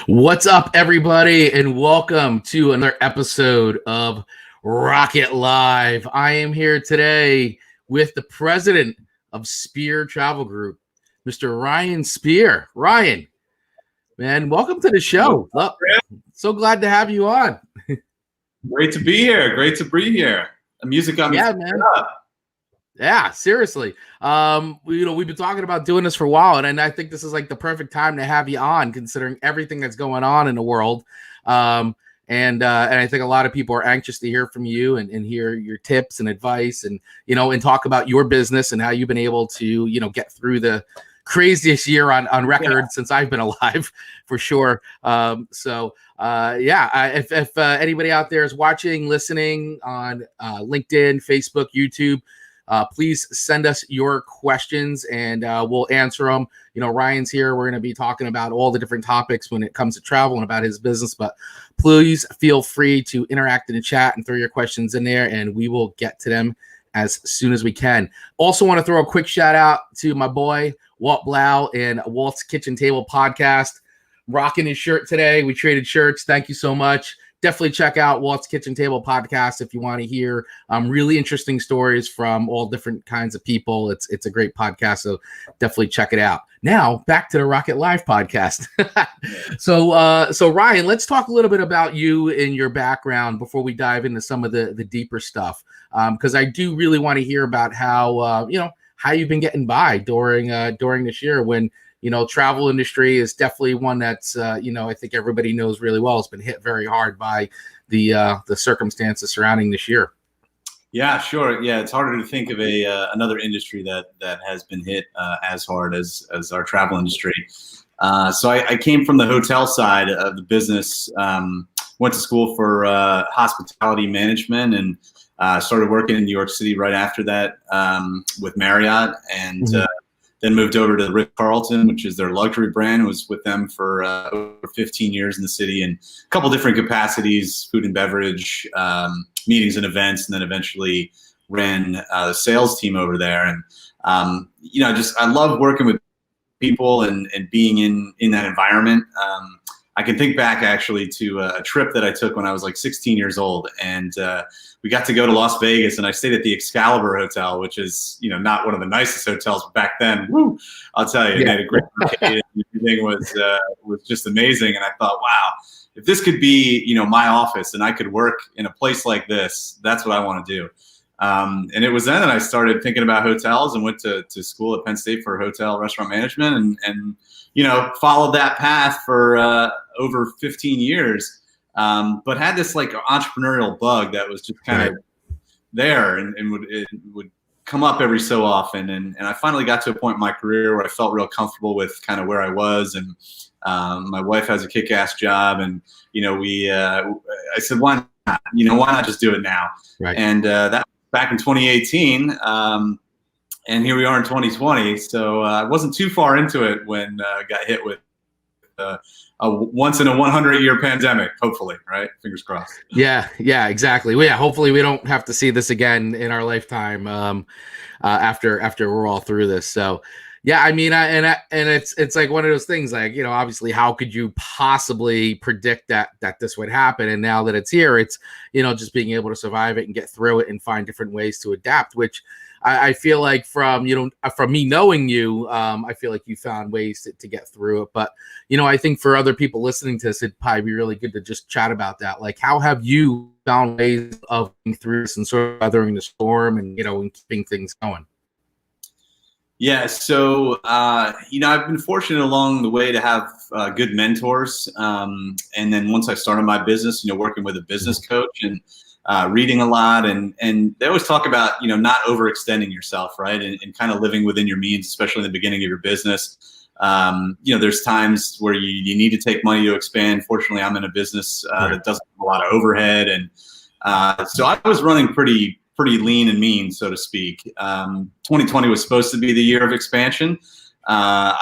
What's up, everybody, and welcome to another episode of Rocket Live. I am here today with the president of Spear Travel Group, Mr. Ryan Spear. Ryan, man, welcome to the show. So glad to have you on. Great to be here. Great to be here. The music got me. Yeah, man. Yeah, seriously. We've been talking about doing this for a while, and I think this is like the perfect time to have you on, considering everything that's going on in the world. And I think a lot of people are anxious to hear from you and hear your tips and advice, and and talk about your business and how you've been able to get through the craziest year on record since I've been alive, for sure. If anybody out there is watching, listening on LinkedIn, Facebook, YouTube. Please send us your questions and we'll answer them. Ryan's here. We're going to be talking about all the different topics when it comes to travel and about his business, but please feel free to interact in the chat and throw your questions in there and we will get to them as soon as we can. Also want to throw a quick shout out to my boy, Walt Blau and Walt's Kitchen Table Podcast. Rocking his shirt today. We traded shirts. Thank you so much. Definitely check out Walt's Kitchen Table Podcast if you want to hear really interesting stories from all different kinds of people. It's a great podcast, so definitely check it out. Now, back to the Rocket Live podcast. So Ryan, let's talk a little bit about you and your background before we dive into some of the deeper stuff, because I do really want to hear about how you've been getting by during this year when travel industry is definitely one that's, I think everybody knows really well. It's been hit very hard by the circumstances surrounding this year. Yeah, sure. Yeah, it's harder to think of another industry that has been hit as hard as our travel industry. So I came from the hotel side of the business, went to school for hospitality management and started working in New York City right after that with Marriott and then moved over to the Ritz-Carlton, which is their luxury brand. Was with them for over 15 years in the city in a couple different capacities, food and beverage, meetings and events, and then eventually ran the sales team over there. And, I love working with people and being in that environment. I can think back actually to a trip that I took when I was like 16 years old, and we got to go to Las Vegas, and I stayed at the Excalibur Hotel, which is not one of the nicest hotels back then. Woo! I'll tell you, they had a great arcade. Everything was just amazing, and I thought, wow, if this could be my office and I could work in a place like this, that's what I want to do. And it was then that I started thinking about hotels and went to school at Penn State for hotel restaurant management and followed that path for over 15 years. But had this like entrepreneurial bug that was just kind of there and would come up every so often. And I finally got to a point in my career where I felt real comfortable with kind of where I was. And my wife has a kick-ass job. And, I said, why not? Why not just do it now? Right. And that was back in 2018. And here we are in 2020. So I wasn't too far into it when I got hit with a once in a 100-year pandemic, hopefully, right? Fingers crossed. Yeah, exactly. Well, yeah, hopefully we don't have to see this again in our lifetime after we're all through this. So, yeah, I mean, and it's like one of those things, like, obviously, how could you possibly predict that this would happen? And now that it's here, it's, just being able to survive it and get through it and find different ways to adapt, which I feel like from me knowing you, I feel like you found ways to get through it. But, I think for other people listening to this, it'd probably be really good to just chat about that. Like, how have you found ways of getting through this and sort of weathering the storm and, and keeping things going? Yeah, so, I've been fortunate along the way to have good mentors. And then once I started my business, working with a business coach and reading a lot, and they always talk about, not overextending yourself, right? And kind of living within your means, especially in the beginning of your business. There's times where you need to take money to expand. Fortunately, I'm in a business that doesn't have a lot of overhead. And so I was running pretty lean and mean, so to speak. 2020 was supposed to be the year of expansion. Not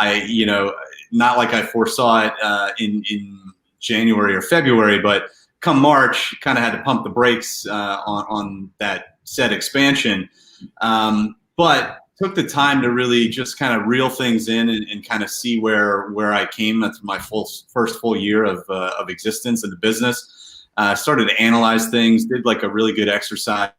like I foresaw it in January or February, but come March, kind of had to pump the brakes on that said expansion. But took the time to really just kind of reel things in and kind of see where I came. That's my first full year of existence in the business. Started to analyze things, did like a really good exercise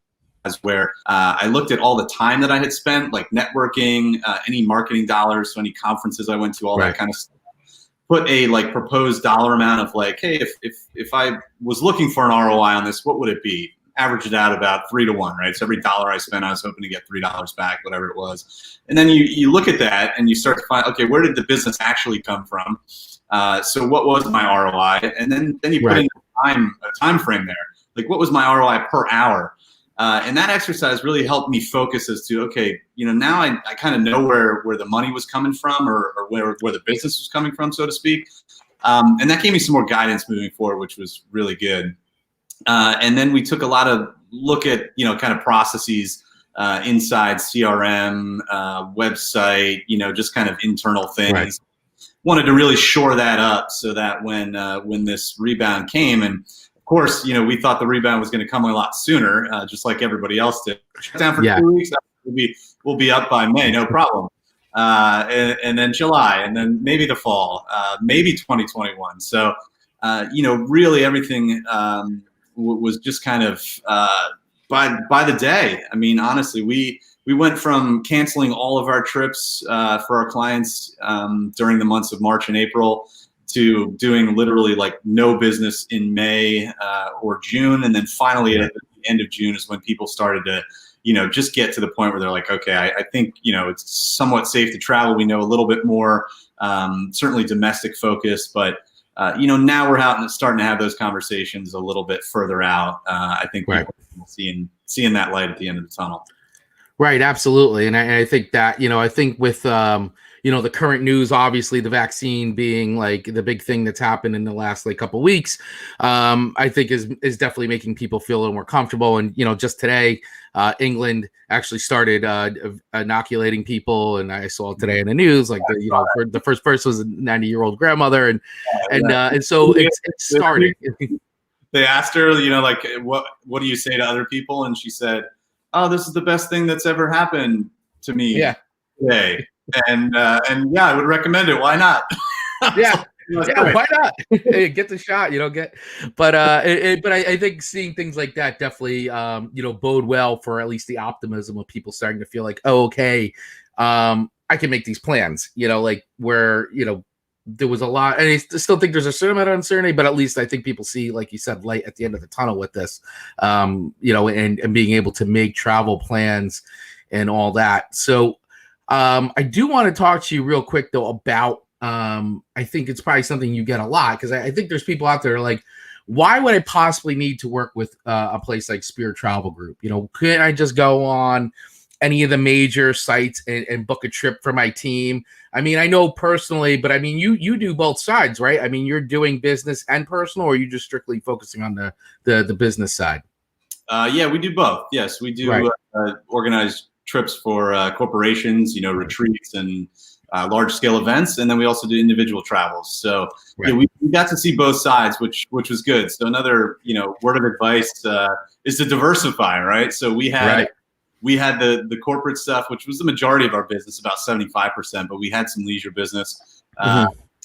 where I looked at all the time that I had spent, like networking, any marketing dollars, so any conferences I went to, all that kind of stuff. Put a like proposed dollar amount of like, hey, if I was looking for an ROI on this, what would it be? Average it out about 3 to 1, right? So every dollar I spent, I was hoping to get $3 back, whatever it was. And then you look at that and you start to find, okay, where did the business actually come from? So what was my ROI? And then you put in a time frame there. Like, what was my ROI per hour? And that exercise really helped me focus as to, okay, now I kind of know where the money was coming from, or where the business was coming from, so to speak. And that gave me some more guidance moving forward, which was really good. And then we took a lot of look at, kind of processes inside CRM, website, just kind of internal things. Right. Wanted to really shore that up so that when this rebound came, and of course, we thought the rebound was going to come a lot sooner, just like everybody else did. Shut down for 2 weeks, we'll be up by May, no problem. And then July, and then maybe the fall, maybe 2021. So, really everything was just kind of by the day. I mean, honestly, we went from canceling all of our trips for our clients during the months of March and April to doing literally like no business in May or June. And then finally at the end of June is when people started to, just get to the point where they're like, okay, I think, it's somewhat safe to travel. We know a little bit more, certainly domestic focused, but now we're out and starting to have those conversations a little bit further out. I think we're seeing that light at the end of the tunnel. Right, absolutely, and I think that I think with the current news, obviously the vaccine being like the big thing that's happened in the last like couple weeks, I think is definitely making people feel a little more comfortable. And just today, England actually started inoculating people, and I saw today in the news like the first person was a 90-year-old grandmother, and so it's starting. They asked her, like, what do you say to other people? And she said, "Oh, this is the best thing that's ever happened to me today." And yeah, I would recommend it. Why not? Yeah, why not? Hey, get the shot, but I think seeing things like that definitely, bode well for at least the optimism of people starting to feel like, oh, okay, I can make these plans, like where, there was a lot, and I still think there's a certain amount of uncertainty, but at least I think people see, like you said, light at the end of the tunnel with this, and being able to make travel plans and all that. So I do want to talk to you real quick though about, I think it's probably something you get a lot, because I think there's people out there like, why would I possibly need to work with a place like Spirit Travel Group? Couldn't I just go on any of the major sites and book a trip for my team? I mean, I know personally, but I mean, you do both sides, right? I mean, you're doing business and personal, or are you just strictly focusing on the business side? Yeah, we do both. Yes, we do organize trips for corporations, retreats and large scale events, and then we also do individual travels. So we got to see both sides, which was good. So another word of advice is to diversify, right? So we had the corporate stuff, which was the majority of our business, about 75%, but we had some leisure business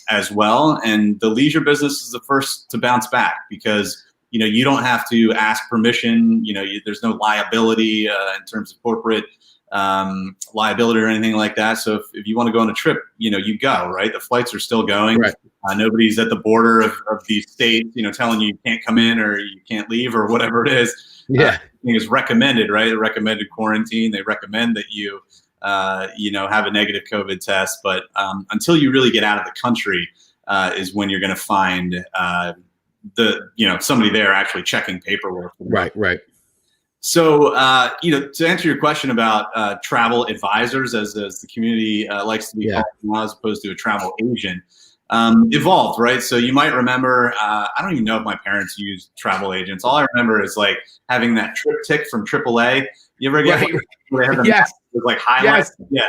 as well. And the leisure business is the first to bounce back because you don't have to ask permission. There's no liability in terms of corporate liability or anything like that. So if you want to go on a trip, you go, right? The flights are still going. Right. Nobody's at the border of these states, telling you can't come in or you can't leave or whatever it is. Yeah. Everything is recommended, right? The recommended quarantine. They recommend that you, have a negative COVID test. But until you really get out of the country is when you're going to find somebody there actually checking paperwork. Right. So, to answer your question about travel advisors, as the community likes to be called now, as opposed to a travel agent, evolved, right? So you might remember, I don't even know if my parents used travel agents. All I remember is like having that trip tick from AAA. You ever get with like highlights? Yes. Yeah.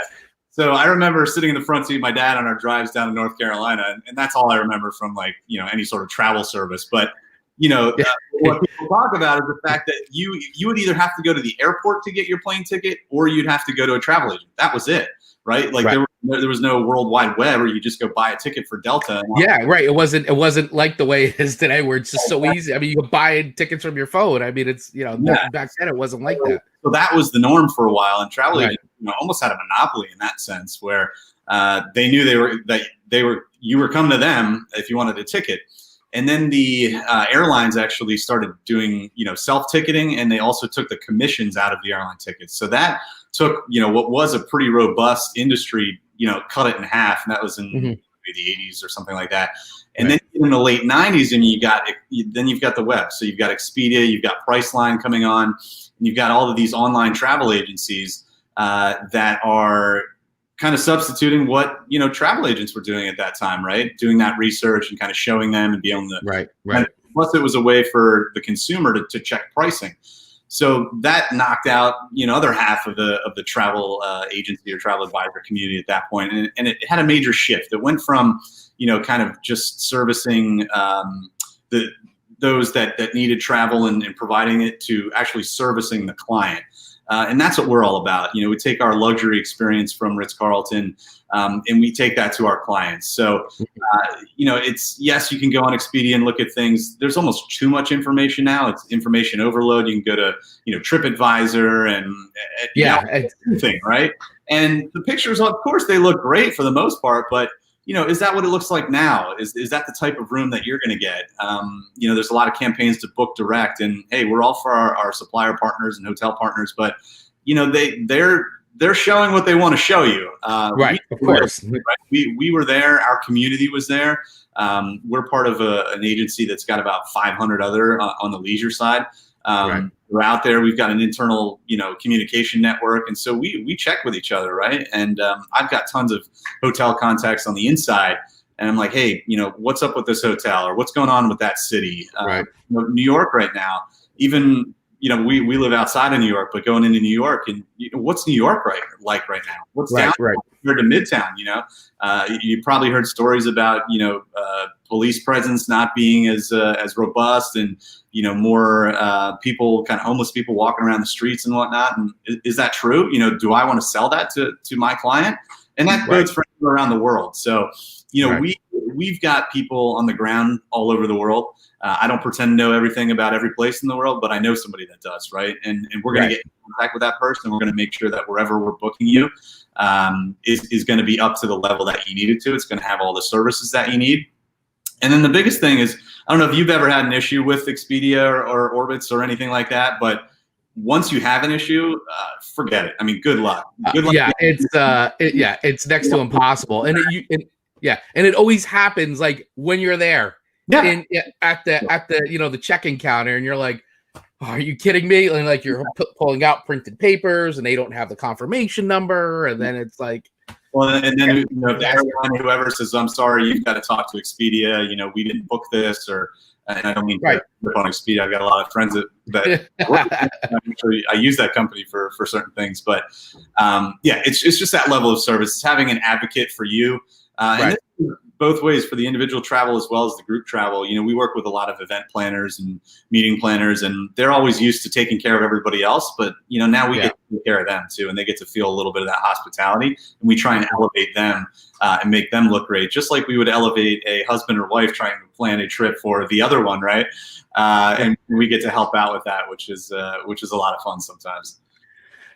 So I remember sitting in the front seat of my dad on our drives down to North Carolina, and that's all I remember from like, any sort of travel service. But Yeah. What people talk about is the fact that you would either have to go to the airport to get your plane ticket, or you'd have to go to a travel agent. That was it, right? Like Right. there was no World Wide Web where you just go buy a ticket for Delta. Yeah, right. It wasn't like the way it is today, where it's just so easy. I mean, you can buy tickets from your phone. I mean, it's back then it wasn't like that. So that was the norm for a while, and travel Right. agents almost had a monopoly in that sense, where they knew you were coming to them if you wanted a ticket. And then the airlines actually started doing, self-ticketing, and they also took the commissions out of the airline tickets. So that took, what was a pretty robust industry, cut it in half, and that was in maybe the 80s or something like that. And then in the late 90s, and you've got the web. So you've got Expedia, you've got Priceline coming on, and you've got all of these online travel agencies that are kind of substituting what travel agents were doing at that time, right? Doing that research and kind of showing them and being able to Right. Plus, it was a way for the consumer to check pricing. So that knocked out other half of the travel agency or travel advisor community at that point, and it had a major shift. It went from kind of just servicing those that needed travel and providing it to actually servicing the client. And that's what we're all about. We take our luxury experience from Ritz-Carlton, and we take that to our clients. So, it's, yes, you can go on Expedia and look at things. There's almost too much information now. It's information overload. You can go to, TripAdvisor and everything, right? And the pictures, of course, they look great for the most part, but is that what it looks like now? Is that the type of room that you're going to get? There's a lot of campaigns to book direct, and hey, we're all for our supplier partners and hotel partners, but they're showing what they want to show you. Right, of course. We were there. Our community was there. We're part of an agency that's got about 500 other on the leisure side. We're out there. We've got an internal, communication network, and so we check with each other, right? And I've got tons of hotel contacts on the inside, and I'm like, hey, what's up with this hotel, or what's going on with that city? New York right now, even we live outside of New York, but going into New York, and what's New York like right now? What's down compared to Midtown? You probably heard stories about police presence not being as robust, and more people, kind of homeless people walking around the streets and whatnot. And is that true? Do I want to sell that to my client? And that goes for around the world. So we've got people on the ground all over the world. I don't pretend to know everything about every place in the world, but I know somebody that does, right? And we're going to get in contact with that person. We're going to make sure that wherever we're booking you is going to be up to the level that you need it to. It's going to have all the services that you need. And then the biggest thing is, I don't know if you've ever had an issue with Expedia or Orbitz or anything like that, but once you have an issue, forget it. I mean, good luck. Good luck. Yeah, it's next to impossible, and it always happens like when you're there. Yeah. At the the check-in counter, and you're like, oh, are you kidding me? And like you're pulling out printed papers, and they don't have the confirmation number, and then it's like, well, and then the airline, whoever says, I'm sorry, you've got to talk to Expedia. We didn't book this, and I don't mean to rip on Expedia. I've got a lot of friends that actually I use that company for certain things, but it's just that level of service. It's having an advocate for you. And this is both ways, for the individual travel as well as the group travel. We work with a lot of event planners and meeting planners, and they're always used to taking care of everybody else. But now we get to take care of them too, and they get to feel a little bit of that hospitality. And we try and elevate them and make them look great, just like we would elevate a husband or wife trying to plan a trip for the other one, right? And we get to help out with that, which is a lot of fun sometimes.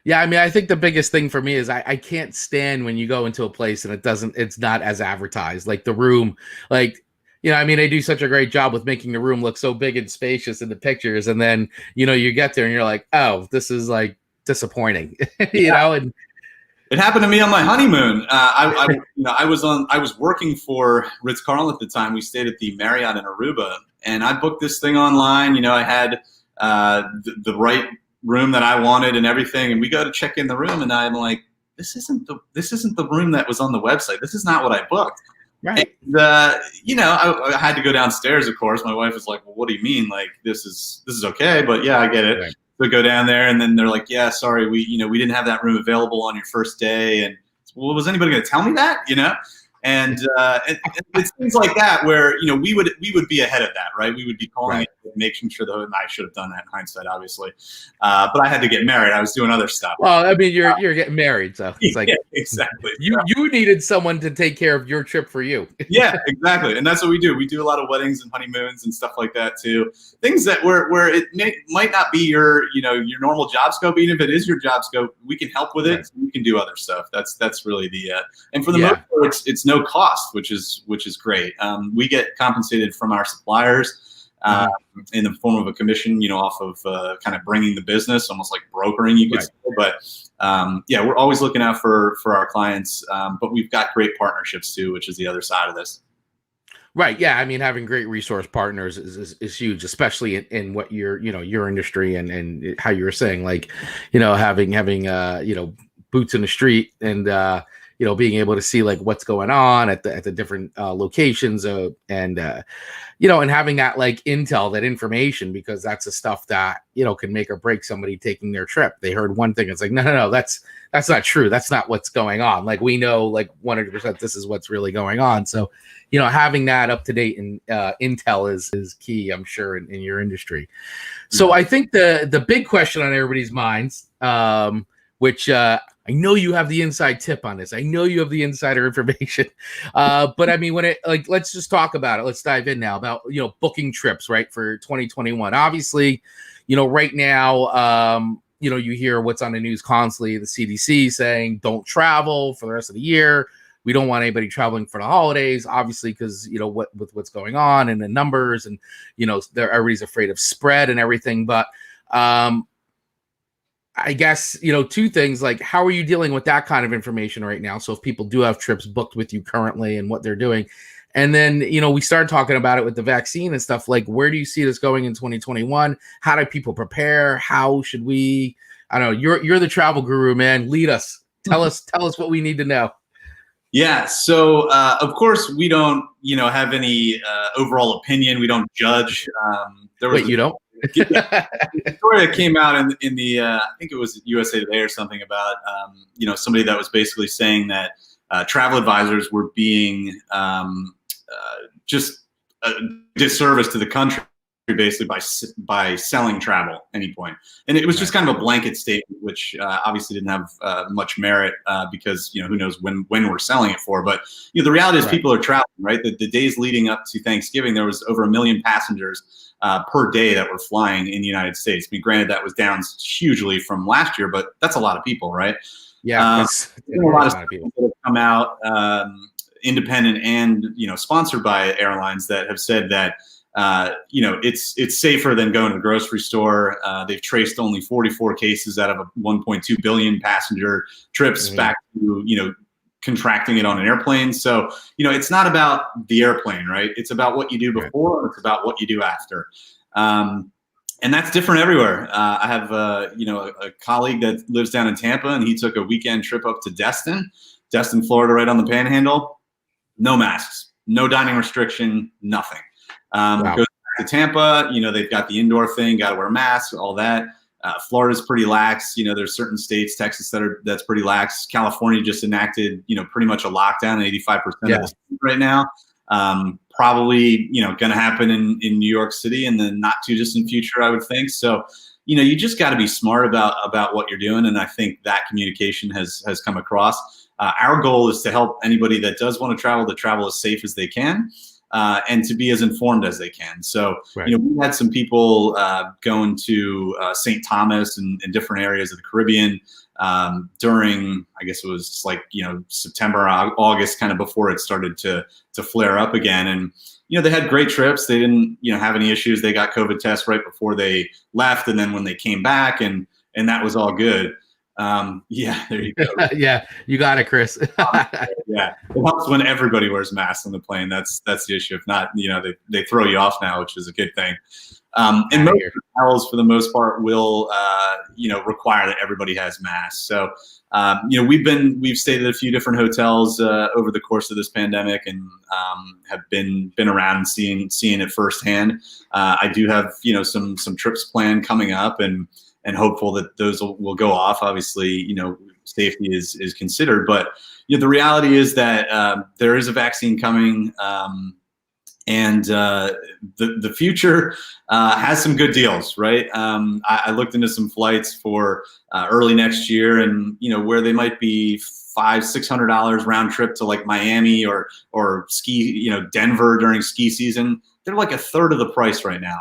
Yeah, I mean, I think the biggest thing for me is I can't stand when you go into a place and it's not as advertised. Like the room, I mean, they do such a great job with making the room look so big and spacious in the pictures. And then, you get there and you're like, oh, this is like disappointing, and it happened to me on my honeymoon. I was working for Ritz-Carlton at the time. We stayed at the Marriott in Aruba, and I booked this thing online. I had the right room that I wanted and everything, and we go to check in the room, and I'm like, this isn't the room that was on the website. This is not what I booked. Right. And, I had to go downstairs, of course. My wife was like, well, what do you mean? Like, this is okay, but yeah, I get it. Right. So go down there, and then they're like, yeah, sorry, we didn't have that room available on your first day. And well, was anybody going to tell me that? And it's things like that where, we would be ahead of that, right? We would be calling Right. it, making sure that, and I should have done that in hindsight, obviously. But I had to get married. I was doing other stuff. Well, I mean, you're getting married, so it's like, Yeah, exactly. you needed someone to take care of your trip for you. Yeah, exactly. And that's what we do. We do a lot of weddings and honeymoons and stuff like that too. Things that where it might not be your normal job scope. Even if it is your job scope, we can help with it. Right. So we can do other stuff. That's really the and for the Yeah. most part, it's no cost, which is great. We get compensated from our suppliers in the form of a commission, off of kind of bringing the business, almost like brokering, you could Right. say. But yeah, we're always looking out for our clients, but we've got great partnerships too, which is the other side of this. Right. Yeah. I mean, having great resource partners is huge, especially in what your industry and how you were saying, like, having boots in the street and, being able to see like what's going on at the different locations and having that like intel, that information, because that's the stuff that, can make or break somebody taking their trip. They heard one thing. It's like, no, that's not true. That's not what's going on. Like, we know like 100% this is what's really going on. So, having that up to date and intel is key, I'm sure, in your industry. So I think the big question on everybody's minds, which I know you have the inside tip on this. I know you have the insider information. But I mean, let's just talk about it. Let's dive in now about, booking trips, right, for 2021. Obviously, right now, you hear what's on the news constantly, the CDC saying don't travel for the rest of the year. We don't want anybody traveling for the holidays, obviously, because, with what's going on and the numbers and, everybody's afraid of spread and everything. But I guess, two things, like, how are you dealing with that kind of information right now? So if people do have trips booked with you currently and what they're doing, and then, we started talking about it with the vaccine and stuff, like, where do you see this going in 2021? How do people prepare? How should we, I don't know, you're the travel guru, man. Lead us, tell us what we need to know. Yeah. So, of course, we don't, have any overall opinion. We don't judge. Wait, you don't? The story that came out in the I think it was USA Today or something about somebody that was basically saying that travel advisors were being just a disservice to the country, basically by selling travel at any point. And it was just kind of a blanket statement, which obviously didn't have much merit because who knows when we're selling it for. But the reality is people are traveling, right? The days leading up to Thanksgiving, there was over 1 million passengers per day that were flying in the United States. I mean, granted, that was down hugely from last year, but that's a lot of people, right? Yeah, a lot of people that have come out, independent and sponsored by airlines, that have said that it's safer than going to the grocery store. They've traced only 44 cases out of a 1.2 billion passenger trips back to contracting it on an airplane. So, it's not about the airplane, right? It's about what you do before, and it's about what you do after. And that's different everywhere. I have, a colleague that lives down in Tampa, and he took a weekend trip up to Destin, Florida, right on the Panhandle. No masks, no dining restriction, nothing. Goes back to Tampa, they've got the indoor thing, got to wear masks, all that. Florida's pretty lax. There's certain states, Texas, that's pretty lax. California just enacted, pretty much a lockdown at 85% of the state right now. Probably, going to happen in New York City in the not too distant future, I would think. So, you just got to be smart about what you're doing. And I think that communication has come across. Our goal is to help anybody that does want to travel as safe as they can. And to be as informed as they can. So, we had some people going to St. Thomas and different areas of the Caribbean during, I guess it was like, September, August, kind of before it started to flare up again. And, they had great trips. They didn't, have any issues. They got COVID tests right before they left. And then when they came back, and that was all good. Yeah, there you go. Yeah, you got it, Chris. Yeah, it helps when everybody wears masks on the plane. That's the issue. If not, they throw you off now, which is a good thing. And most hotels, for the most part, will require that everybody has masks. So we've stayed at a few different hotels over the course of this pandemic, and have been around and seeing it firsthand. I do have some trips planned coming up, and hopeful that those will go off. Obviously, safety is considered. But the reality is that there is a vaccine coming. And the future has some good deals, right? I looked into some flights for early next year, and where they might be $500-600 round trip to like Miami or ski, Denver during ski season. They're like a third of the price right now.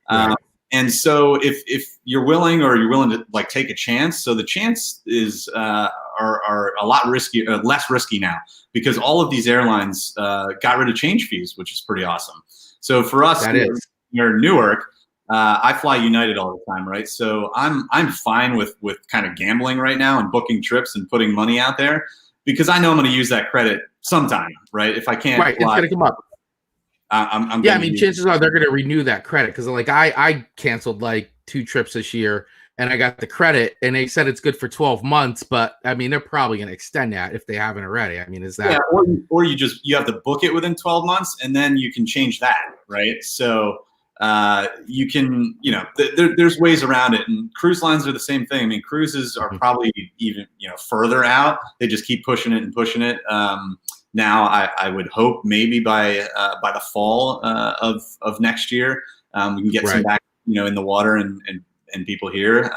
Right. And so if you're willing to like take a chance, so the chance is are a lot less risky now, because all of these airlines got rid of change fees, which is pretty awesome. So for us here in Newark, I fly United all the time, right? So I'm fine with kind of gambling right now and booking trips and putting money out there, because I know I'm going to use that credit sometime, right? If I can't fly, it's going to come up. I'm yeah, I mean, chances are they're going to renew that credit, because like I canceled like 2 trips this year and I got the credit, and they said it's good for 12 months, but I mean, they're probably going to extend that if they haven't already. I mean, is that or you have to book it within 12 months and then you can change that, right? So you can, there's ways around it, and cruise lines are the same thing. I mean, cruises are probably even, further out. They just keep pushing it and pushing it. Now, I would hope maybe by the fall of next year, we can get some back, in the water and people here.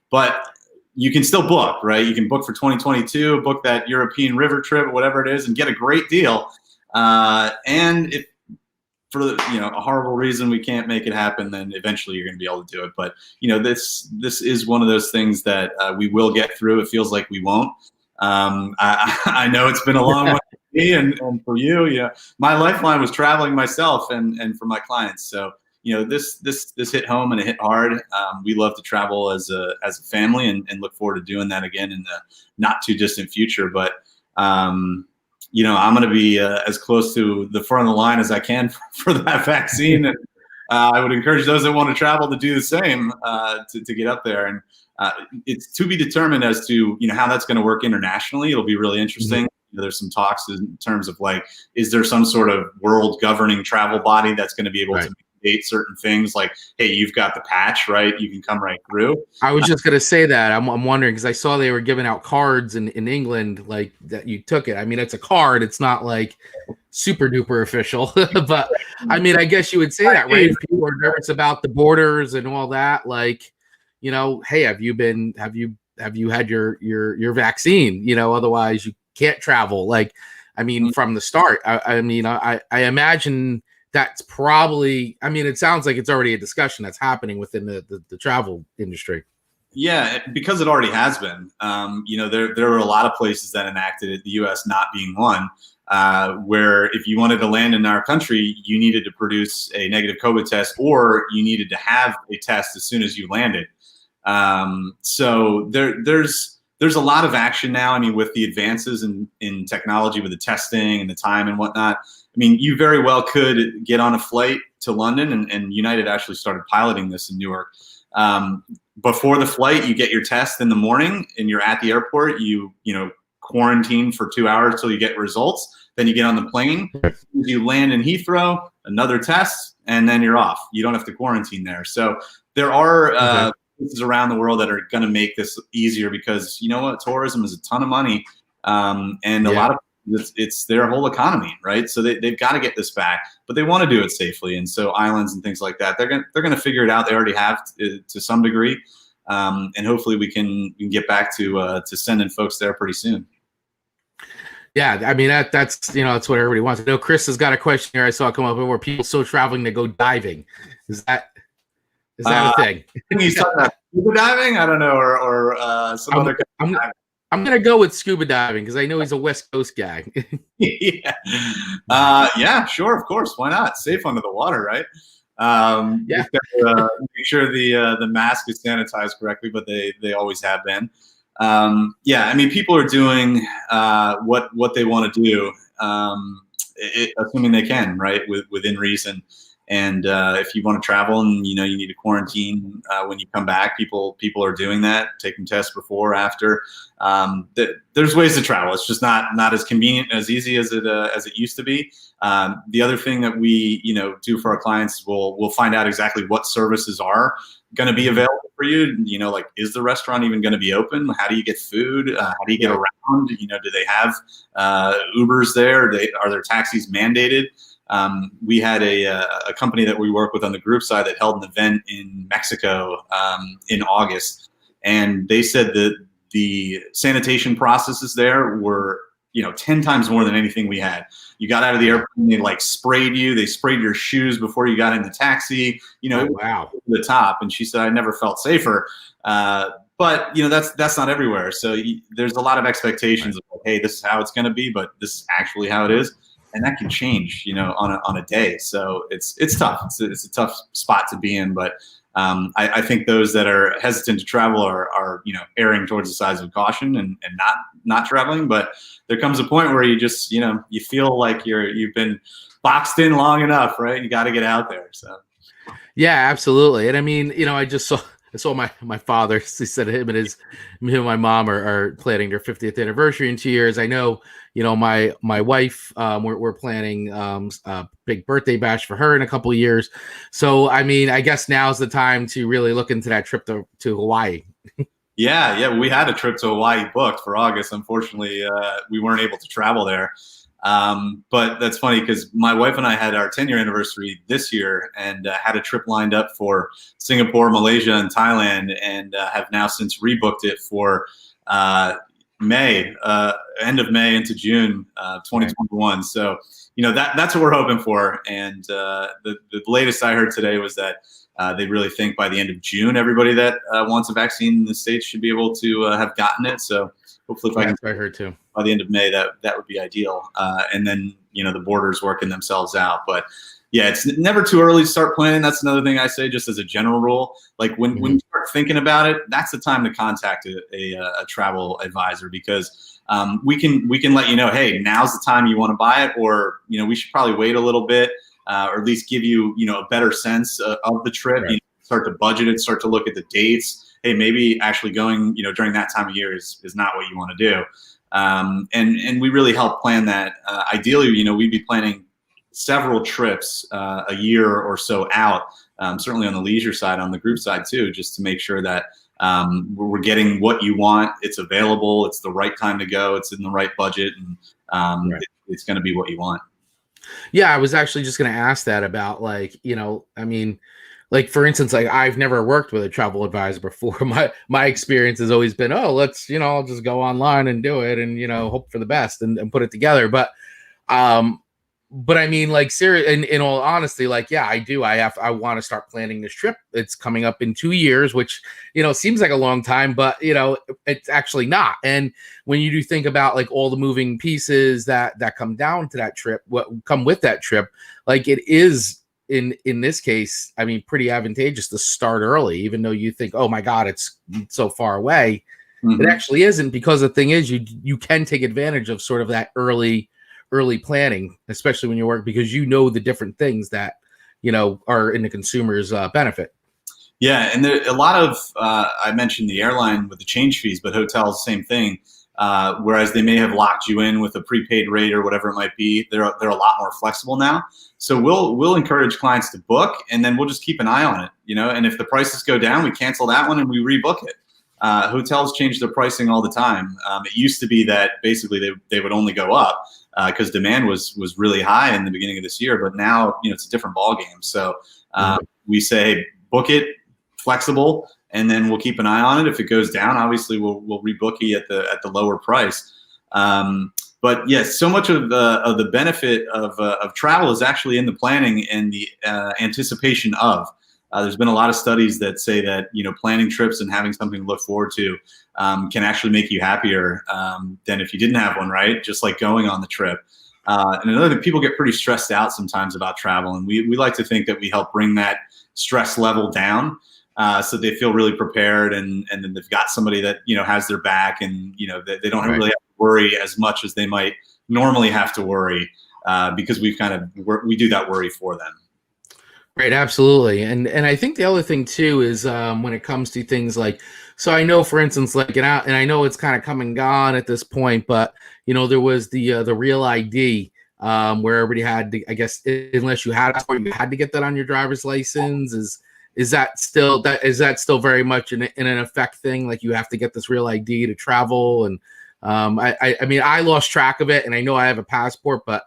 But you can still book, right? You can book for 2022, book that European river trip, whatever it is, and get a great deal. And if for a horrible reason we can't make it happen, then eventually you're going to be able to do it. But this is one of those things that we will get through. It feels like we won't. I know it's been a long way for me and for you. My lifeline was traveling myself and for my clients. So this hit home and it hit hard. We love to travel as a family and look forward to doing that again in the not too distant future. But I'm going to be as close to the front of the line as I can for that vaccine. And I would encourage those that want to travel to do the same, to get up there. And it's to be determined as to how that's going to work internationally. It'll be really interesting. There's some talks in terms of like, is there some sort of world governing travel body that's going to be able to mandate certain things, like, hey, you've got the patch, right? You can come right through. I was just going to say that. I'm wondering, because I saw they were giving out cards in England, like that you took it. I mean, it's a card. It's not like super duper official, but I mean, I guess you would say that, right? If people are nervous about the borders and all that, like, hey, have you had your vaccine? Otherwise you can't travel. Like, I mean, from the start, I mean, I imagine that's probably, I mean, it sounds like it's already a discussion that's happening within the travel industry. Yeah, because it already has been. There were a lot of places that enacted it, the U.S. not being one, where if you wanted to land in our country, you needed to produce a negative COVID test, or you needed to have a test as soon as you landed. So there's a lot of action now. I mean, with the advances in technology, with the testing and the time and whatnot, I mean, you very well could get on a flight to London, and United actually started piloting this in Newark. Before the flight, you get your test in the morning and you're at the airport, you quarantine for 2 hours till you get results. Then you get on the plane, you land in Heathrow, another test, and then you're off. You don't have to quarantine there. So there are places around the world that are going to make this easier, because tourism is a ton of money, and a lot of it's their whole economy, right? So they've got to get this back, but they want to do it safely. And so islands and things like that, they're going to figure it out. They already have to some degree, and hopefully we can get back to sending folks there pretty soon. Yeah, I mean that's that's what everybody wants. I know Chris has got a question here. I saw it come up where people still traveling to go diving. Is that a thing? He's talking about scuba diving. I don't know, or some other. I'm gonna go with scuba diving because I know he's a West Coast guy. Yeah, sure, of course. Why not? Safe under the water, right? Yeah. Make sure the mask is sanitized correctly, but they always have been. Yeah, I mean, people are doing what they want to do, assuming they can, right, within reason. And if you want to travel and you need to quarantine when you come back, people are doing that, taking tests before, after. There's ways to travel. It's just not as convenient, as easy as it used to be. The other thing that we do for our clients is we'll find out exactly what services are going to be available for you? You know, like, is the restaurant even going to be open? How do you get food? How do you get around? You know, do they have Ubers there? Are there taxis mandated? We had a company that we work with on the group side that held an event in Mexico in August, and they said that the sanitation processes there were, you know, 10 times more than anything we had. You got out of the airplane, they like sprayed you, they sprayed your shoes before you got in the taxi, you know, wow, the top. And she said, I never felt safer. But you know, that's not everywhere. So there's a lot of expectations of like, hey, this is how it's going to be, but this is actually how it is. And that can change, you know, on a day. So it's tough. It's a tough spot to be in, but I think those that are hesitant to travel are you know, erring towards the sides of caution and not traveling. But there comes a point where you just, you know, you feel like you've been boxed in long enough, right? You got to get out there. So yeah, absolutely. And I mean, you know, I saw my father. He said him and my mom are planning their 50th anniversary in 2 years. I know, you know, my wife, we're planning a big birthday bash for her in a couple of years. So I mean, I guess now's the time to really look into that trip to Hawaii. Yeah, we had a trip to Hawaii booked for August. Unfortunately, we weren't able to travel there. But that's funny because my wife and I had our 10-year anniversary this year and had a trip lined up for Singapore, Malaysia, and Thailand, and have now since rebooked it for May, end of May into June 2021. So, you know, that's what we're hoping for. And the latest I heard today was that they really think by the end of June, everybody that wants a vaccine in the States should be able to have gotten it. So hopefully, That's what I heard too. By the end of May, that would be ideal. And then, you know, the borders working themselves out. But yeah, it's never too early to start planning. That's another thing I say, just as a general rule. Like when you start thinking about it, that's the time to contact a travel advisor, because we can let you know, hey, now's the time you want to buy it, or, you know, we should probably wait a little bit, or at least give you, you know, a better sense of the trip. Right. You know, start to budget it, start to look at the dates. Hey, maybe actually going, you know, during that time of year is not what you want to do. And we really help plan that. Ideally, you know, we'd be planning several trips a year or so out, certainly on the leisure side, on the group side too, just to make sure that we're getting what you want. It's available. It's the right time to go. It's in the right budget, and it's going to be what you want. Yeah, I was actually just going to ask that about, like, you know, I mean, like, for instance, like, I've never worked with a travel advisor before. My experience has always been, oh, let's, you know, I'll just go online and do it and, you know, hope for the best and put it together. But I mean, like, seriously, in all honesty, like, yeah, I want to start planning this trip. It's coming up in 2 years, which, you know, seems like a long time, but, you know, it's actually not. And when you do think about, like, all the moving pieces that come down to that trip, what come with that trip, like, it is in this case, I mean, pretty advantageous to start early, even though you think, oh my God, it's so far away. It actually isn't, because the thing is, you can take advantage of sort of that early planning, especially when you work, because you know the different things that, you know, are in the consumer's benefit. Yeah, and there a lot of I mentioned the airline with the change fees, but hotels, same thing. Whereas they may have locked you in with a prepaid rate or whatever it might be, they're a lot more flexible now. So we'll encourage clients to book, and then we'll just keep an eye on it, you know. And if the prices go down, we cancel that one and we rebook it. Hotels change their pricing all the time. It used to be that basically they would only go up because demand was really high in the beginning of this year, but now, you know, it's a different ballgame. So we say, hey, book it, flexible, and then we'll keep an eye on it. If it goes down, obviously we'll rebook you at the lower price. But yes, so much of the benefit of travel is actually in the planning and the anticipation of. There's been a lot of studies that say that, you know, planning trips and having something to look forward to can actually make you happier than if you didn't have one, right? Just like going on the trip. And another thing, people get pretty stressed out sometimes about travel, and we like to think that we help bring that stress level down. So they feel really prepared, and then they've got somebody that, you know, has their back, and, you know, they don't really have to worry as much as they might normally have to worry because we do that worry for them. Right, absolutely. And I think the other thing too is when it comes to things like, so I know, for instance, like, and I know it's kind of come and gone at this point, but, you know, there was the Real ID where everybody had to, I guess, unless you had to get that on your driver's license. Is is that still very much in an effect thing? Like you have to get this real ID to travel, and I mean I lost track of it, and I know I have a passport, but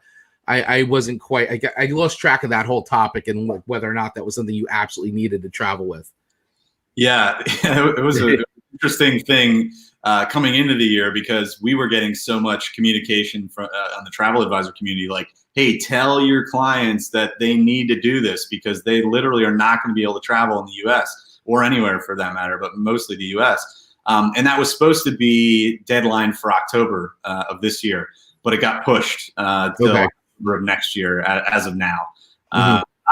I wasn't quite. I lost track of that whole topic and whether or not that was something you absolutely needed to travel with. Yeah, it was an interesting thing coming into the year because we were getting so much communication from on the travel advisor community, like, hey, tell your clients that they need to do this because they literally are not going to be able to travel in the U.S. or anywhere for that matter, but mostly the U.S. And that was supposed to be deadline for October of this year, but it got pushed till October of next year as of now.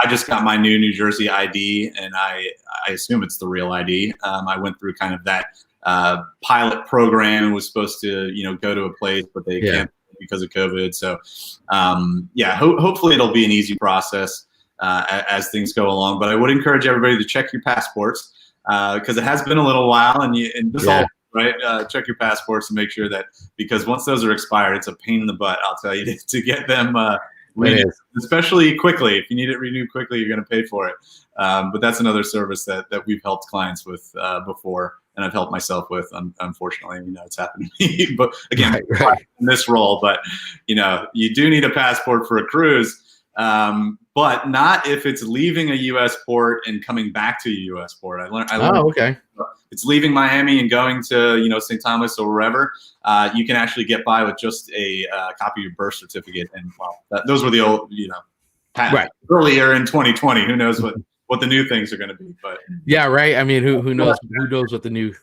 I just got my new Jersey ID, and I assume it's the real ID. I went through kind of that pilot program and was supposed to, go to a place, but they can't because of COVID. So, hopefully it'll be an easy process as things go along. But I would encourage everybody to check your passports because it has been a little while, and this all right. Check your passports and make sure that, because once those are expired, it's a pain in the butt. I'll tell you to get them. Renewed, especially quickly. If you need it renewed quickly, you're going to pay for it. But that's another service that we've helped clients with before, and I've helped myself with. Unfortunately, it's happened to me. But again, in this role, but you do need a passport for a cruise, but not if it's leaving a U.S. port and coming back to a U.S. port. I learned. Okay. It's leaving Miami and going to St. Thomas or wherever. You can actually get by with just a copy of your birth certificate, and those were the old earlier in 2020. Who knows what the new things are going to be? But yeah, right. I mean, who knows what the new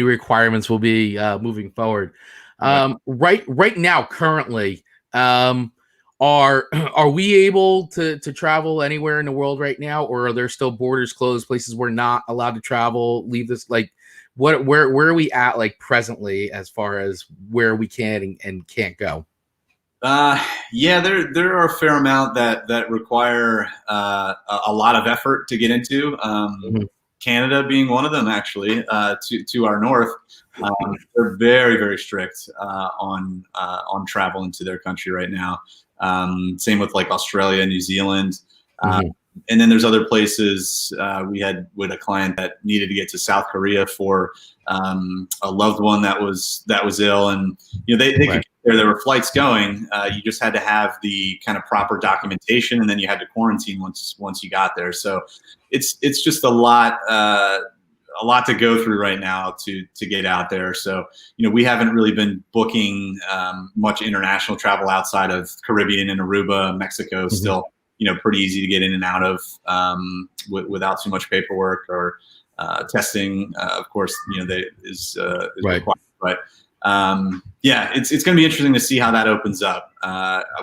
requirements will be moving forward. Right now, currently, are we able to travel anywhere in the world right now, or are there still borders closed, places we're not allowed to travel? Leave this where are we at presently as far as where we can and can't go? There are a fair amount that require a lot of effort to get into. Canada being one of them, actually, to our north. They're very, very strict on travel into their country right now. Same with Australia, New Zealand. And then there's other places. We had with a client that needed to get to South Korea for a loved one that was ill, and they could get there. There were flights going. You just had to have the kind of proper documentation, and then you had to quarantine once you got there. So it's just a lot to go through right now to get out there. So we haven't really been booking much international travel outside of Caribbean and Aruba, Mexico. Still pretty easy to get in and out of without too much paperwork or testing. Of course, is required. But it's going to be interesting to see how that opens up.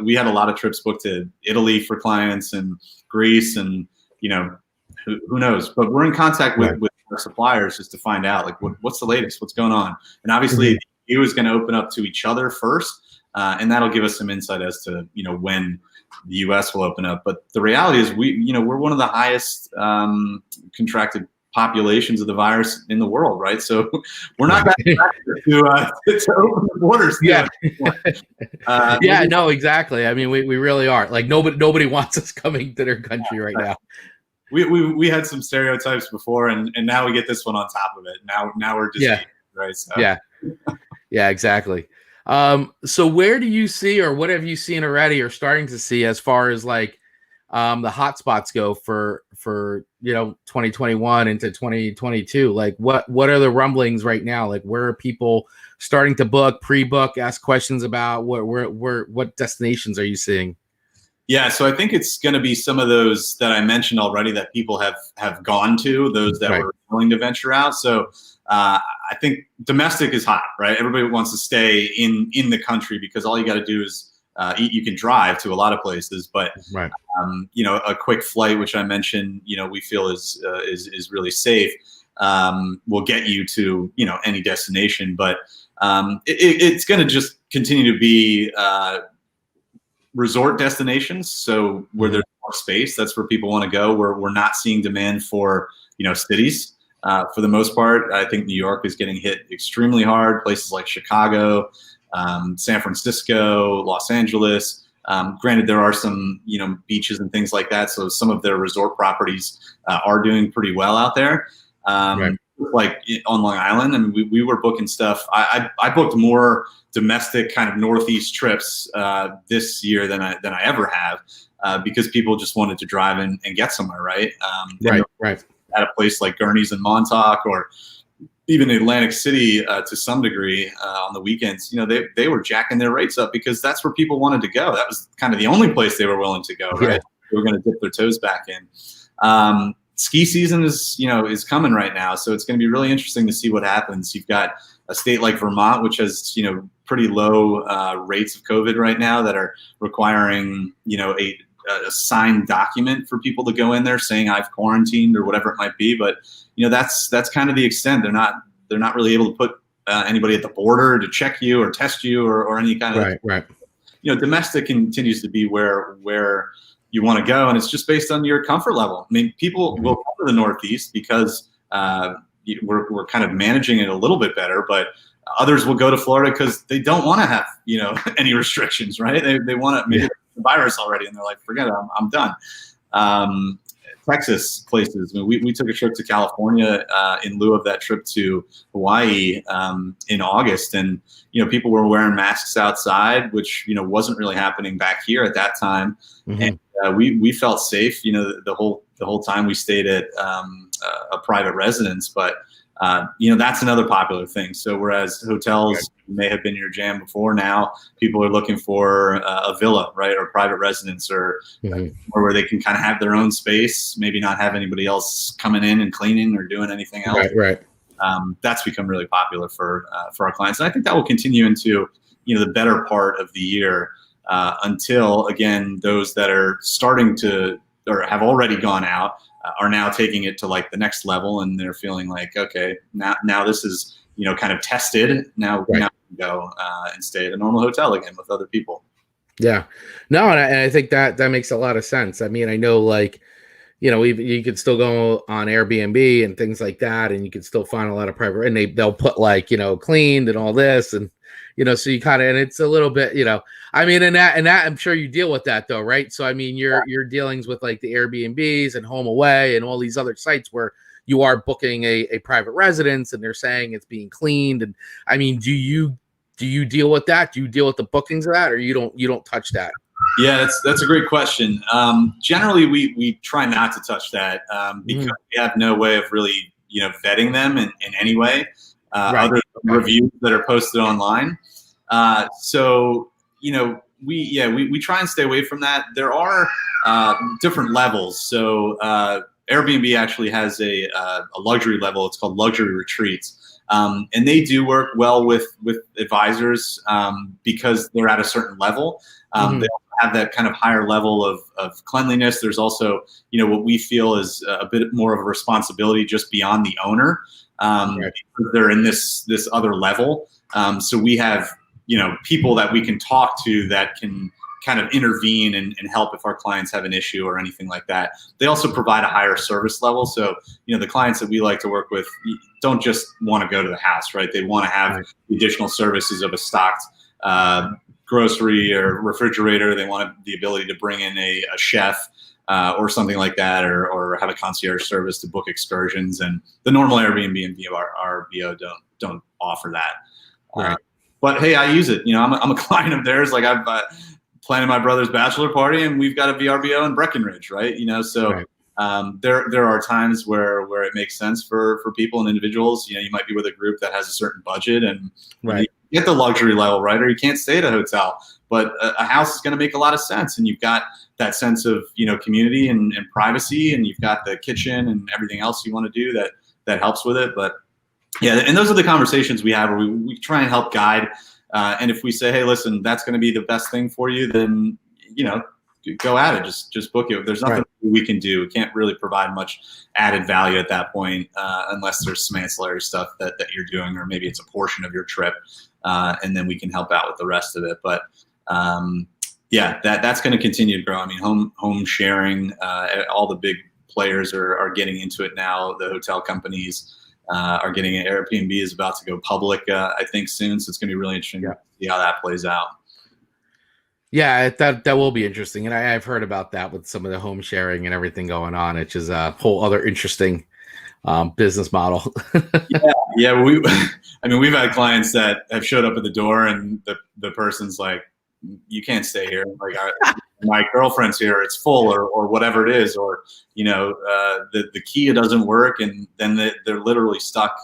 We had a lot of trips booked to Italy for clients and Greece, and who knows. But we're in contact with our suppliers just to find out what's the latest, what's going on. And obviously, the EU is going to open up to each other first, and that'll give us some insight as to when the U.S. will open up. But the reality is we're one of the highest contracted populations of the virus in the world, right? So we're not that to open the borders. No, exactly. I mean, we really are. Nobody wants us coming to their country right now. We had some stereotypes before, and now we get this one on top of it. Now we're just right. So. Yeah, exactly. So where do you see, or what have you seen already or starting to see as far as the hotspots go for 2021 into 2022? What are the rumblings right now? Where are people starting to pre-book, ask questions about what destinations are you seeing? Yeah, so I think it's going to be some of those that I mentioned already that people have gone to, those that were willing to venture out. So I think domestic is hot, right? Everybody wants to stay in the country because all you got to do is you can drive to a lot of places, but a quick flight, which I mentioned, we feel is really safe, will get you to any destination. But it's going to just continue to be resort destinations. So where there's more space, that's where people want to go. We're not seeing demand for cities. For the most part, I think New York is getting hit extremely hard. Places like Chicago, San Francisco, Los Angeles, Granted, there are some, beaches and things like that. So some of their resort properties are doing pretty well out there. Right. Like on Long Island, I mean, we were booking stuff. I booked more domestic kind of Northeast trips this year than I ever have because people just wanted to drive and get somewhere, right? Right. At a place like Gurney's and Montauk, or even Atlantic City to some degree on the weekends, they were jacking their rates up because that's where people wanted to go. That was kind of the only place they were willing to go, right? Yeah. They were going to dip their toes back in. Ski season is coming right now, so it's going to be really interesting to see what happens. You've got a state like Vermont, which has pretty low rates of COVID right now, that are requiring a signed document for people to go in there saying I've quarantined or whatever it might be. But that's kind of the extent. They're not really able to put anybody at the border to check you or test you or any kind of right. Domestic continues to be where you want to go, and it's just based on your comfort level. I mean, people will come to the Northeast because we're kind of managing it a little bit better, but others will go to Florida because they don't want to have any restrictions, right? They want to maybe the virus already, and they're like, forget it, I'm done. Texas places. I mean, we took a trip to California in lieu of that trip to Hawaii in August, and people were wearing masks outside, which wasn't really happening back here at that time. And we felt safe, the whole time we stayed at a private residence. But that's another popular thing. So whereas hotels may have been your jam before, now people are looking for a villa, right, or private residence, or where they can kind of have their own space, maybe not have anybody else coming in and cleaning or doing anything else. Right. That's become really popular for our clients, and I think that will continue into the better part of the year until, again, those that are starting to or have already gone out are now taking it to like the next level, and they're feeling like, okay, now this is kind of tested. Now we can go and stay at a normal hotel again with other people. Yeah, no, and I think that makes a lot of sense. I mean, I know, like, you could still go on Airbnb and things like that, and you can still find a lot of private, and they'll put like cleaned and all this, and so you kind of, and it's a little bit, I mean, and that I'm sure you deal with that though, right? So I mean, your dealings with like the Airbnbs and Home Away and all these other sites where you are booking a private residence and they're saying it's being cleaned, and I mean, do you deal with that? Do you deal with the bookings of that, or you don't touch that? Yeah, that's a great question. Generally, we try not to touch that because we have no way of really vetting them in any way other than reviews that are posted online. So we try and stay away from that. There are different levels. So Airbnb actually has a luxury level. It's called luxury retreats. And they do work well with advisors because they're at a certain level. They also have that kind of higher level of cleanliness. There's also, what we feel is a bit more of a responsibility just beyond the owner. Because they're in this other level. So we have, people that we can talk to that can kind of intervene and help if our clients have an issue or anything like that. They also provide a higher service level. So, the clients that we like to work with don't just want to go to the house, right? They want to have the additional services of a stocked grocery or refrigerator. They want the ability to bring in a chef or something like that, or have a concierge service to book excursions. And the normal Airbnb and VRBO don't offer that. Right. But hey, I use it. I'm a client of theirs. Like I've planning my brother's bachelor party, and we've got a VRBO in Breckenridge, right? So there are times where it makes sense for people and individuals. You might be with a group that has a certain budget, and you get the luxury level, right? Or you can't stay at a hotel, but a house is going to make a lot of sense, and you've got that sense of community and privacy, and you've got the kitchen and everything else you want to do that helps with it. But yeah, and those are the conversations we have where we try and help guide. And if we say, hey, listen, that's going to be the best thing for you, then, go at it. Just book it. There's nothing we can do. We can't really provide much added value at that point unless there's some ancillary stuff that you're doing, or maybe it's a portion of your trip. And then we can help out with the rest of it. But that's going to continue to grow. I mean, home sharing, all the big players are getting into it now. The hotel companies are getting it. Airbnb is about to go public, I think, soon. So it's going to be really interesting to see how that plays out. Yeah, that will be interesting, and I've heard about that with some of the home sharing and everything going on, which is a whole other interesting business model. Yeah, I mean, we've had clients that have showed up at the door, and the person's like, "You can't stay here. Like, my girlfriend's here. It's full, or whatever it is, or the key doesn't work, and then they're literally stuck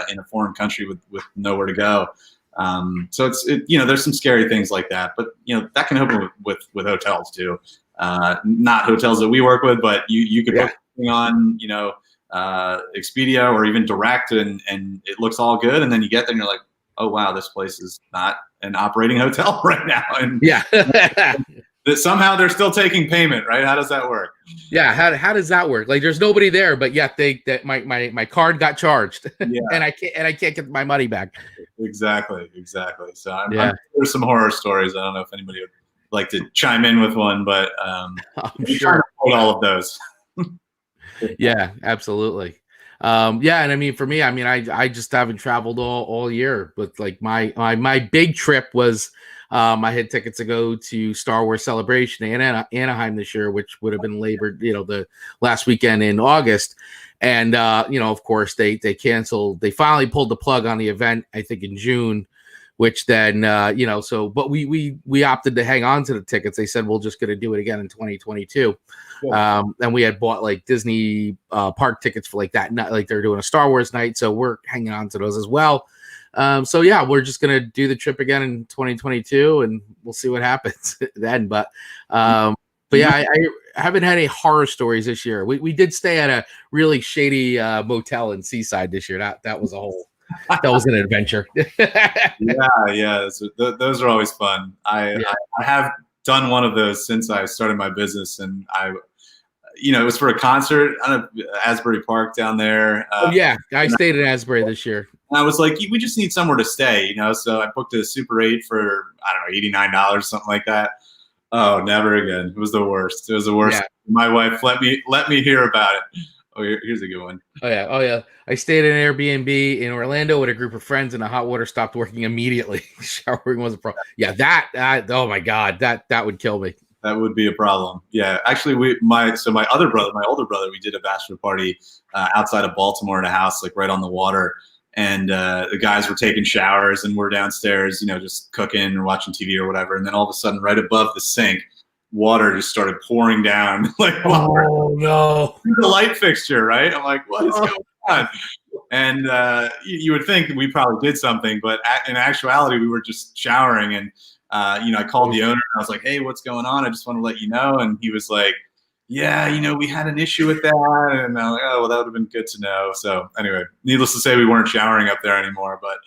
in a foreign country with nowhere to go." So there's some scary things like that, but that can happen with hotels too. Not hotels that we work with, but you could book something on Expedia or even Direct, and it looks all good, and then you get there and you're like, oh wow, this place is not an operating hotel right now, and that somehow they're still taking payment, right? How does that work? Yeah, how does that work? Like, there's nobody there, but yet my card got charged, and I can't get my money back. Exactly. So I'm sure there's some horror stories. I don't know if anybody would like to chime in with one, but I'm sure all of those. Yeah, absolutely. And I mean, for me, I mean, I just haven't traveled all year, but like my big trip was, I had tickets to go to Star Wars Celebration in Anaheim this year, which would have been the last weekend in August. And, of course they canceled, they finally pulled the plug on the event, I think in June, which then, but we opted to hang on to the tickets. They said, we're just going to do it again in 2022. Yeah. And we had bought like Disney park tickets for like that night, like they're doing a Star Wars night. So we're hanging on to those as well. So yeah, we're just going to do the trip again in 2022 and we'll see what happens then. But yeah, I haven't had any horror stories this year. We did stay at a really shady motel in Seaside this year. That was that was an adventure. yeah. Those are always fun. I have done one of those since I started my business, and it was for a concert on Asbury Park down there. I stayed in Asbury this year. And I was like, we just need somewhere to stay, so I booked a Super 8 for, I don't know, $89, something like that. Oh, never again. It was the worst. Yeah. My wife let me hear about it. Oh, here's a good one. Oh yeah. I stayed in an Airbnb in Orlando with a group of friends, and the hot water stopped working immediately. Showering was a problem. Yeah, oh my God, that would kill me. That would be a problem. Yeah, actually, my older brother, we did a bachelor party outside of Baltimore at a house like right on the water, and the guys were taking showers, and we're downstairs, just cooking or watching TV or whatever, and then all of a sudden, right above the sink, water just started pouring down like water. Oh no! Through the light fixture, right? I'm like, what is going on? And you would think we probably did something, but in actuality, we were just showering. And I called the owner and I was like, hey, what's going on? I just want to let you know. And he was like, yeah, we had an issue with that. And I'm like, oh, well, that would have been good to know. So anyway, needless to say, we weren't showering up there anymore. But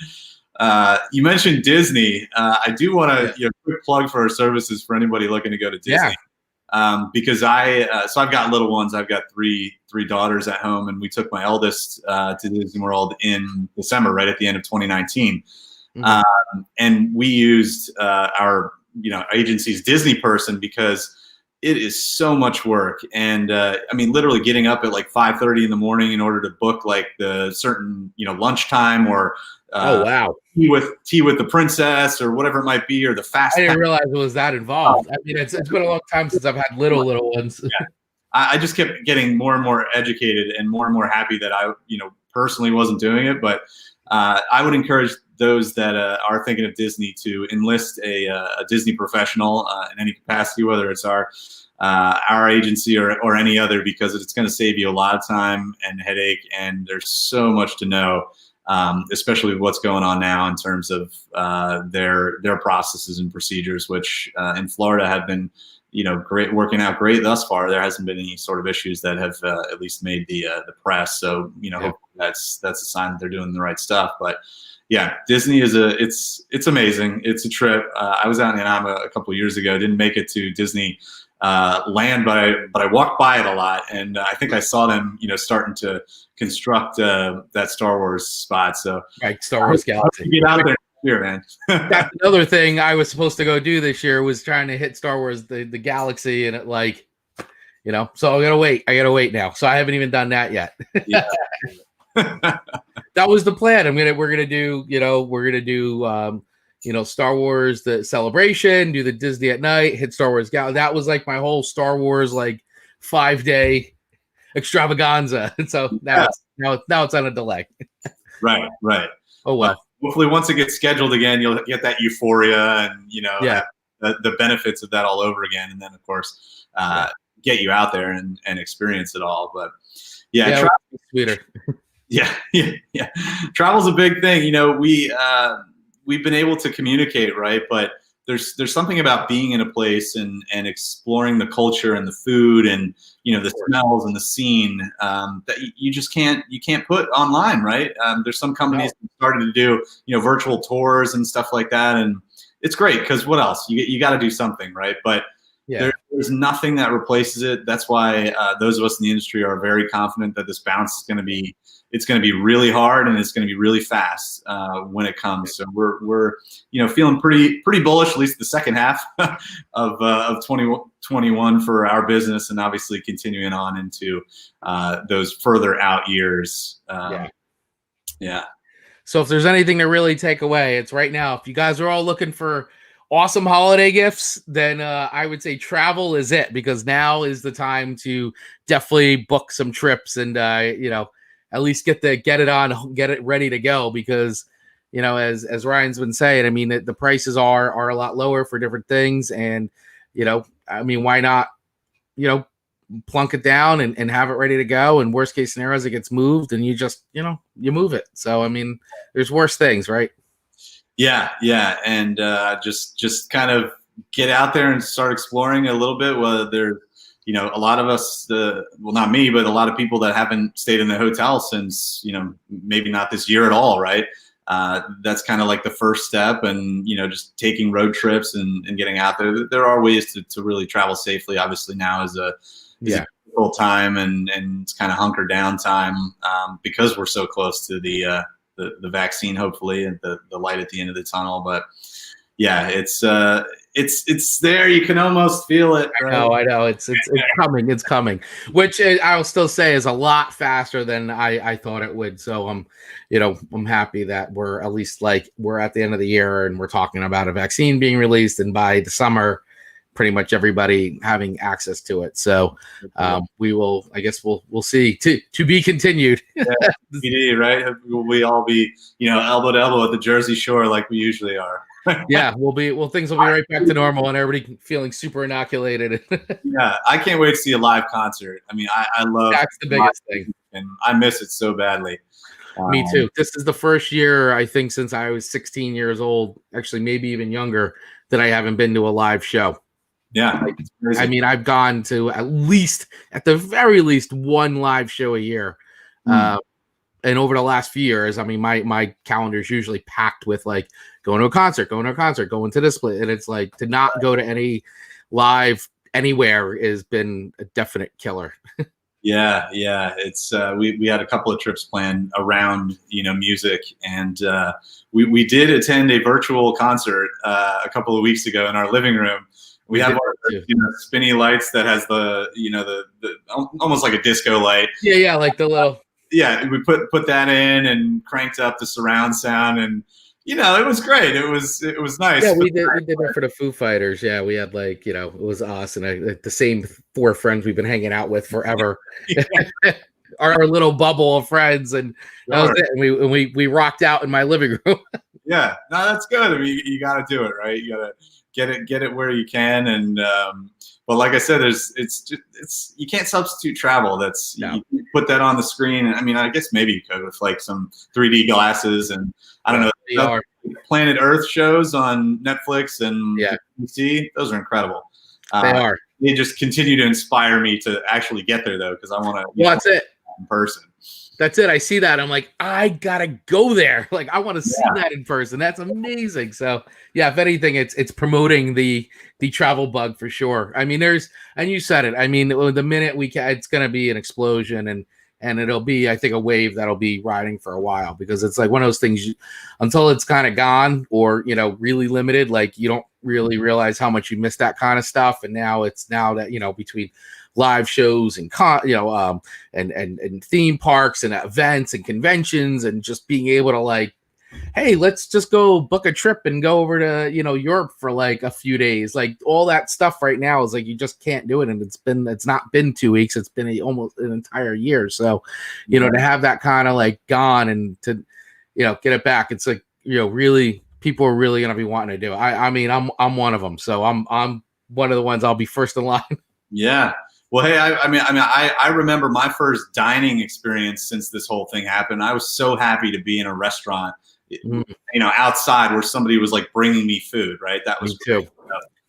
you mentioned Disney. I do want to quick plug for our services for anybody looking to go to Disney. Yeah. Because I've got little ones. I've got three daughters at home, and we took my eldest to Disney World in December, right at the end of 2019. Mm-hmm. And we used our agency's Disney person because it is so much work. And I mean, literally getting up at like 5:30 in the morning in order to book like the certain lunchtime or oh wow, tea with the princess or whatever it might be, or the fast. I didn't realize it was that involved. I mean, it's been a long time since I've had little ones. Yeah. I just kept getting more and more educated and more happy that I personally wasn't doing it. But I would encourage those that are thinking of Disney to enlist a Disney professional in any capacity, whether it's our agency or any other, because it's going to save you a lot of time and headache. And there's so much to know. Especially with what's going on now in terms of their processes and procedures, which in Florida have been, great, working out great thus far. There hasn't been any sort of issues that have at least made the press. So hopefully that's a sign that they're doing the right stuff. But yeah, Disney it's amazing. It's a trip. I was out in Anaheim a couple of years ago. Didn't make it to Disney land, but I walked by it a lot, and I think I saw them, starting to construct that Star Wars spot. So right, Star Wars Galaxy. Get out there here, man. That's another thing I was supposed to go do this year, was trying to hit Star Wars the Galaxy, and it so I gotta wait now. So I haven't even done that yet. Yeah. That was the plan. We're gonna do Star Wars, the celebration, do the Disney at night, hit Star Wars Gala. That was like my whole Star Wars, like 5-day extravaganza. And so Yeah. now it's on a delay. Right. Oh, But well. hopefully once it gets scheduled again, you'll get that euphoria and, Yeah. the benefits of that all over again. And then of course, get you out there and experience it all. But yeah, sweeter. Yeah. Travel's a big thing. We've been able to communicate, right? But there's something about being in a place and exploring the culture and the food and the smells and the scene that you just can't put online, right? There's some companies that started to do virtual tours and stuff like that, and it's great because what else? You got to do something, right? But there's nothing that replaces it. That's why those of us in the industry are very confident that this bounce is going to be really hard and it's going to be really fast when it comes. So we're feeling pretty bullish, at least the second half of 2021 for our business, and obviously continuing on into those further out years. Yeah. So if there's anything to really take away, it's right now. If you guys are all looking for awesome holiday gifts, then I would say travel is it, because now is the time to definitely book some trips and at least get it ready to go, because as Ryan's been saying, I mean the prices are a lot lower for different things, and why not plunk it down and have it ready to go, and worst case scenarios it gets moved and you just you move it. So I mean there's worse things, right? Yeah, and just kind of get out there and start exploring a little bit. Whether there, a lot of us, well, not me, but a lot of people that haven't stayed in the hotel since, maybe not this year at all, right? That's kind of like the first step, and just taking road trips and getting out there. There are ways to really travel safely. Obviously, now is a difficult time, and it's kind of hunker down time because we're so close to the vaccine, hopefully, and the light at the end of the tunnel. But yeah, it's there. You can almost feel it. Right? I know. It's coming. It's coming. Which I'll still say is a lot faster than I thought it would. So I'm happy that we're at least we're at the end of the year and we're talking about a vaccine being released, and by the summer, pretty much everybody having access to it. So we will, I guess we'll see. To be continued. Yeah, right? We all be, elbow to elbow at the Jersey Shore like we usually are. Yeah, things will be right back to normal and everybody feeling super inoculated. Yeah, I can't wait to see a live concert. I mean, I love that's the biggest thing, and I miss it so badly. Me too. This is the first year, I think, since I was 16 years old, actually maybe even younger, that I haven't been to a live show. Yeah, I mean, I've gone to at the very least, one live show a year. And over the last few years, I mean, my calendar is usually packed with going to a concert, going to this place. And it's to not go to any live anywhere has been a definite killer. Yeah. It's we had a couple of trips planned around music, and we did attend a virtual concert a couple of weeks ago in our living room. We have our spinny lights that has the almost like a disco light. Yeah, like the little. Yeah, we put that in and cranked up the surround sound, and it was great. It was nice. Yeah, we did that for the Foo Fighters. Yeah, we had it was awesome. The same 4 friends we've been hanging out with forever. our little bubble of friends, and that was it. And we rocked out in my living room. Yeah, no, that's good. I mean, you got to do it, right? You got to get it where you can, and but like I said, it's you can't substitute travel. You put that on the screen, and I mean, I guess maybe you could with some 3D glasses, and I don't know, Planet Earth shows on Netflix and BBC. Those are incredible. They are. They just continue to inspire me to actually get there, though, because I want to. Well, that's it. In person. That's it. I see that. I'm like, I gotta go there. I want to see that in person. That's amazing. So yeah, if anything, it's promoting the travel bug for sure. I mean, and you said it. I mean, the minute it's gonna be an explosion, and it'll be, I think, a wave that'll be riding for a while, because it's one of those things until it's kind of gone or really limited, you don't really realize how much you miss that kind of stuff. And now that between live shows and and theme parks and events and conventions and just being able to hey, let's just go book a trip and go over to, Europe for like a few days. Like all that stuff right now is like, you just can't do it. And it's not been 2 weeks. It's been almost an entire year. So, to have that kind of like gone and to, get it back, it's like, really people are really going to be wanting to do it. I mean, I'm one of them. So I'm one of the ones I'll be first in line. Yeah. Well, hey, I remember my first dining experience since this whole thing happened. I was so happy to be in a restaurant, outside where somebody was like bringing me food, right? That was Me too.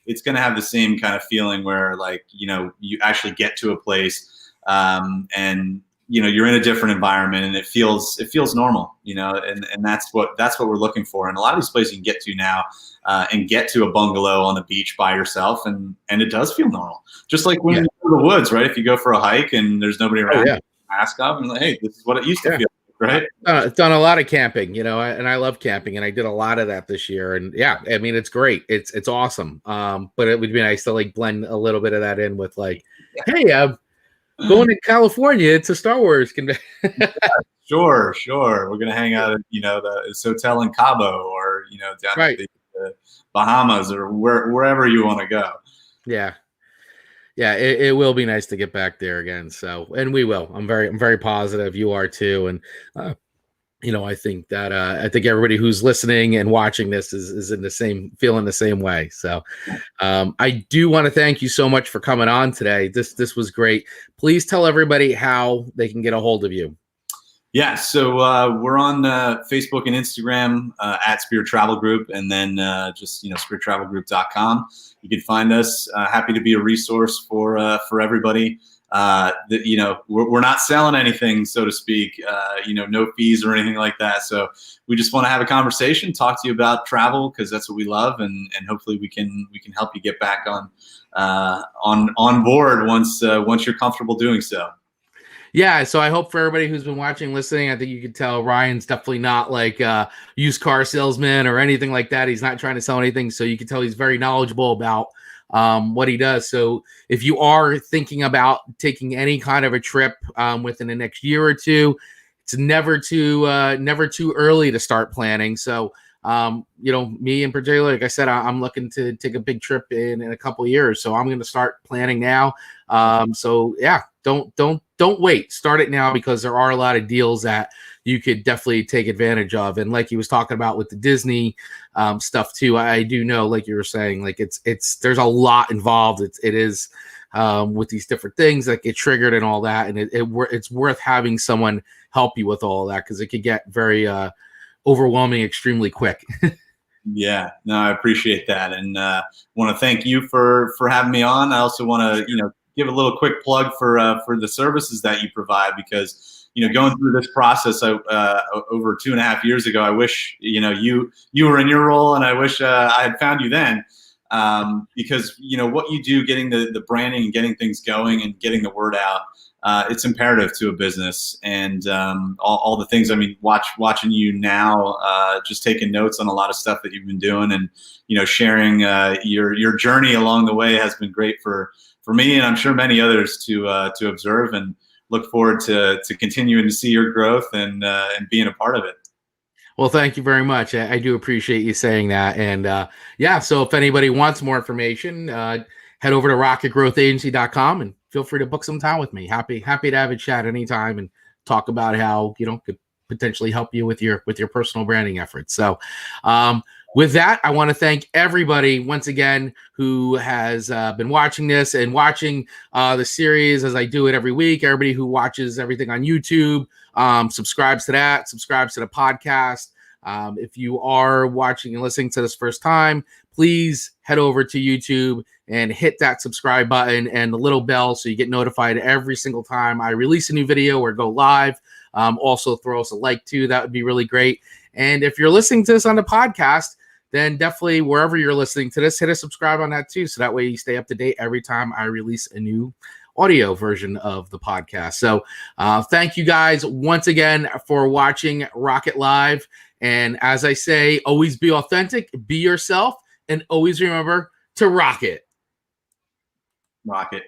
It's going to have the same kind of feeling where like, you actually get to a place, and you're in a different environment and it feels normal, and that's what we're looking for. And a lot of these places you can get to now, and get to a bungalow on the beach by yourself, and it does feel normal. Just like when you go to the woods, right? If you go for a hike and there's nobody around, mask up and like, hey, this is what it used to feel like, right? Done a lot of camping, and I love camping, and I did a lot of that this year. And I mean, it's great. It's awesome. But it would be nice to like blend a little bit of that in with like, hey, I'm going to California. It's a Star Wars convention. Sure. We're gonna hang out at this hotel in Cabo, or down at the Bahamas, or wherever you want to go. Yeah, it will be nice to get back there again. So, and we will. I'm very positive. You are too, and I think that I think everybody who's listening and watching this is in the same feeling the same way. So, I do want to thank you so much for coming on today. This was great. Please tell everybody how they can get a hold of you. Yeah, so we're on Facebook and Instagram at Spirit Travel Group, and then just spirittravelgroup.com. You can find us. Happy to be a resource for everybody. We're not selling anything, so to speak. No fees or anything like that. So we just want to have a conversation, talk to you about travel, because that's what we love, and hopefully we can help you get back on board once you're comfortable doing so. Yeah, so I hope for everybody who's been watching, listening, I think you can tell Ryan's definitely not like a used car salesman or anything like that. He's not trying to sell anything. So you can tell he's very knowledgeable about what he does. So if you are thinking about taking any kind of a trip within the next year or two, it's never too early to start planning. So me in particular, like I said, I'm looking to take a big trip in a couple of years. So I'm going to start planning now. So yeah, don't wait. Start it now, because there are a lot of deals that you could definitely take advantage of. And like he was talking about with the Disney stuff too, I do know, like you were saying, like it's there's a lot involved. It is with these different things that get triggered and all that. And it's worth having someone help you with all that, because it could get very overwhelming extremely quick. Yeah, no, I appreciate that, and want to thank you for having me on. I also want to give a little quick plug for the services that you provide, because going through this process over 2.5 years ago, I wish you were in your role, and I wish I had found you then, because what you do, getting the branding and getting things going and getting the word out, it's imperative to a business. And all the things, I mean, watching you now, just taking notes on a lot of stuff that you've been doing, and sharing your journey along the way has been great for me, and I'm sure many others to observe, and look forward to continuing to see your growth and being a part of it. Well, thank you very much. I do appreciate you saying that. And so if anybody wants more information, head over to rocketgrowthagency.com and feel free to book some time with me. Happy to have a chat anytime and talk about how could potentially help you with your personal branding efforts. So with that, I want to thank everybody once again who has been watching this and watching the series as I do it every week. Everybody who watches everything on YouTube, subscribes to that, subscribes to the podcast. If you are watching and listening to this first time, please head over to YouTube and hit that subscribe button and the little bell so you get notified every single time I release a new video or go live. Also throw us a like too. That would be really great. And if you're listening to this on the podcast, then definitely wherever you're listening to this, hit a subscribe on that too. So that way you stay up to date every time I release a new audio version of the podcast. So thank you guys once again for watching Rocket Live. And as I say, always be authentic, be yourself, and always remember to rock it. Rocket.